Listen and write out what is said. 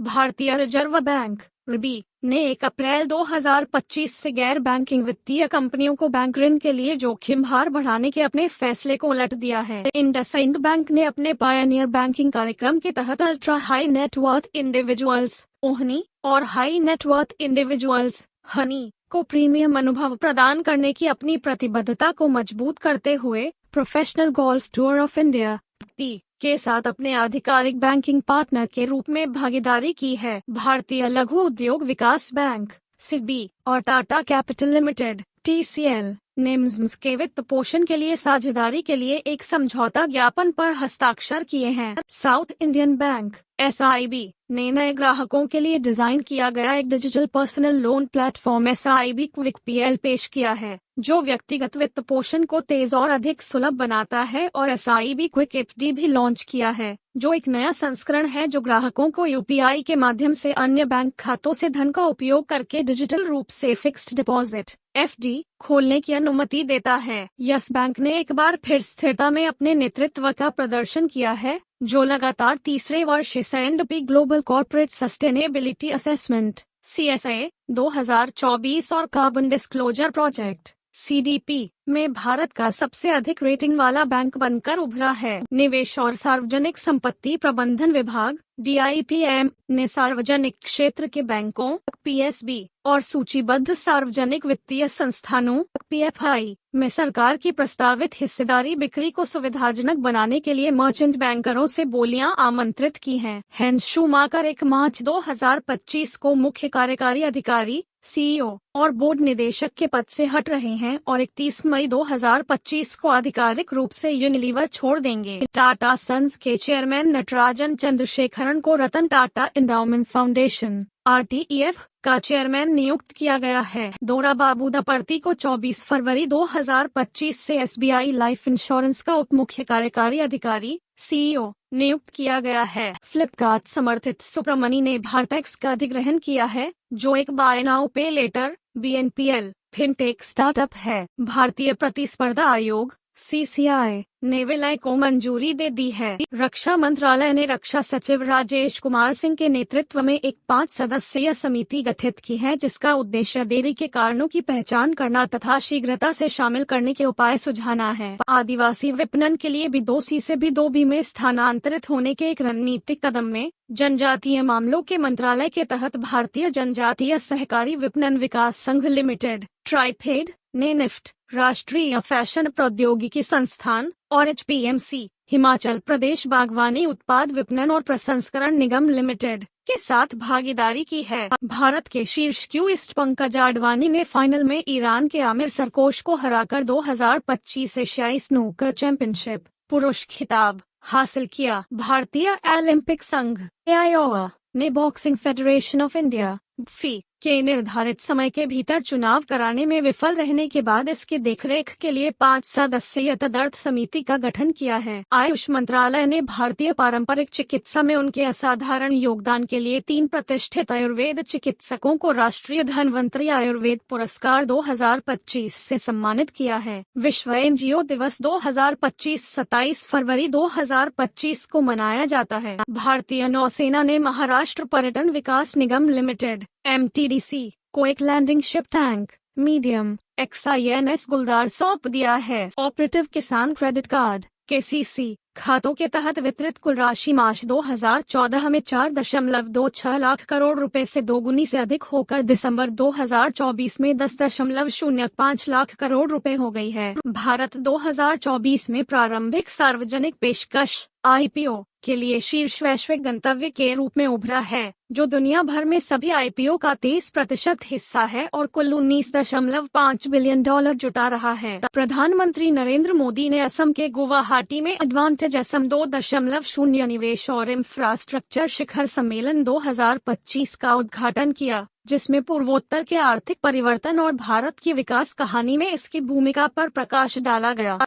भारतीय reserve bank (RBI) ने 1 अप्रैल 2025 से गैर बैंकिंग वित्तीय कंपनियों को बैंक ऋण के लिए जोखिम भार बढ़ाने के अपने फैसले को उलट दिया है। इंडसइंड बैंक ने अपने पायनियर बैंकिंग कार्यक्रम के तहत ultra high net worth individuals (OHNI) और हाई नेटवर्थ इंडिविजुअल्स (HONY) को प्रीमियम अनुभव प्रदान करने की अपनी प्रतिबद्धता को मजबूत करते हुए professional golf tour of India (PGA) के साथ अपने आधिकारिक बैंकिंग पार्टनर के रूप में भागीदारी की है। भारतीय लघु उद्योग विकास बैंक (SIDBI) और टाटा कैपिटल लिमिटेड (TCL) ने MIMS के वित्त पोषण के लिए साझेदारी के लिए एक समझौता ज्ञापन पर हस्ताक्षर किए हैं। साउथ इंडियन बैंक (SIB) ने नए ग्राहकों के लिए डिजाइन किया गया एक digital personal loan platform SIB quick PL पेश किया है, जो व्यक्तिगत वित्त पोषण को तेज और अधिक सुलभ बनाता है, और SIB क्विक FD भी लॉन्च किया है, जो एक नया संस्करण है जो ग्राहकों को UPI के माध्यम से अन्य बैंक खातों से धन का उपयोग करके डिजिटल रूप से फिक्स्ड डिपॉजिट (FD) खोलने की अनुमति देता है। यस बैंक ने एक बार फिर स्थिरता में अपने नेतृत्व का प्रदर्शन किया है, जो लगातार तीसरे वर्ष S&P global corporate sustainability assessment (CSA) 2024 और कार्बन डिस्क्लोजर प्रोजेक्ट (CDP) में भारत का सबसे अधिक रेटिंग वाला बैंक बनकर उभरा है। निवेश और सार्वजनिक संपत्ति प्रबंधन विभाग (DIPM) ने सार्वजनिक क्षेत्र के बैंकों (PSB) और सूचीबद्ध सार्वजनिक वित्तीय संस्थानों (PFI) में सरकार की प्रस्तावित हिस्सेदारी बिक्री को सुविधाजनक बनाने के लिए मर्चेंट बैंकरों से बोलियां आमंत्रित की हैं। हेंस शूमाकर 1 मार्च 2025 को मुख्य कार्यकारी अधिकारी CEO और बोर्ड निदेशक के पद से हट रहे हैं और 31 मई 2025 को आधिकारिक रूप से यूनिलीवर छोड़ देंगे। टाटा सन्स के चेयरमैन नटराजन चंद्रशेखरन को Ratan Tata endowment foundation (RTEF) का चेयरमैन नियुक्त किया गया है। दोराबाबू दपर्ती को 24 फरवरी 2025 से SBI लाइफ इंश्योरेंस का उप मुख्य कार्यकारी अधिकारी CEO नियुक्त किया गया है। फ्लिपकार्ट समर्थित सुब्रमणी ने भारतेक्स का अधिग्रहण किया है, जो एक बाय नाउ पे लेटर (BNPL) फिनटेक स्टार्टअप है। भारतीय प्रतिस्पर्धा आयोग (CCI) ने विलय को मंजूरी दे दी है। रक्षा मंत्रालय ने रक्षा सचिव राजेश कुमार सिंह के नेतृत्व में एक 5 सदस्यीय समिति गठित की है, जिसका उद्देश्य देरी के कारणों की पहचान करना तथा शीघ्रता से शामिल करने के उपाय सुझाना है। आदिवासी विपणन के लिए B2C से B2B में स्थानांतरित होने के एक रणनीतिक कदम में जनजातीय मामलों के मंत्रालय के तहत भारतीय जनजातीय सहकारी विपणन विकास संघ लिमिटेड (ट्राइफेड) ने निफ्ट, राष्ट्रीय फैशन प्रौद्योगिकी संस्थान और HPMC, हिमाचल प्रदेश बागवानी उत्पाद विपणन और प्रसंस्करण निगम लिमिटेड के साथ भागीदारी की है। भारत के शीर्ष क्यूइस्ट पंकज आडवाणी ने फाइनल में ईरान के आमिर सरकोश को हराकर 2025 एशियाई स्नूकर चैंपियनशिप पुरुष खिताब हासिल किया। भारतीय ओलंपिक संघ (AIOA) ने boxing federation of India (FI) के निर्धारित समय के भीतर चुनाव कराने में विफल रहने के बाद इसकी देखरेख के लिए 5 सदस्यीय तदर्थ समिति का गठन किया है। आयुष मंत्रालय ने भारतीय पारंपरिक चिकित्सा में उनके असाधारण योगदान के लिए 3 प्रतिष्ठित आयुर्वेद चिकित्सकों को राष्ट्रीय धन्वंतरी आयुर्वेद पुरस्कार 2025 से सम्मानित किया है। विश्व एनजीओ दिवस 2025 27 फरवरी 2025 को मनाया जाता है। भारतीय नौसेना ने महाराष्ट्र पर्यटन विकास निगम लिमिटेड (MTDC) को एक landing ship tank medium XINS Guldar सौंप दिया है। ऑपरेटिव किसान क्रेडिट कार्ड (KCC) खातों के तहत वितरित कुल राशि मार्च 2014 में 4.26 लाख करोड़ रुपए से दोगुनी से अधिक होकर दिसंबर 2024 में 10.05 लाख करोड़ रुपए हो गई है। भारत 2024 में प्रारंभिक सार्वजनिक पेशकश IPO के लिए शीर्ष वैश्विक गंतव्य के रूप में उभरा है, जो दुनिया भर में सभी IPO का 30% हिस्सा है और कुल $19.5 बिलियन जुटा रहा है। प्रधानमंत्री नरेंद्र मोदी ने असम के गुवाहाटी में एडवांटेज असम 2.0 निवेश और इंफ्रास्ट्रक्चर शिखर सम्मेलन 2025 का उद्घाटन किया, जिसमें पूर्वोत्तर के आर्थिक परिवर्तन और भारत की विकास कहानी में इसकी भूमिका पर प्रकाश डाला गया।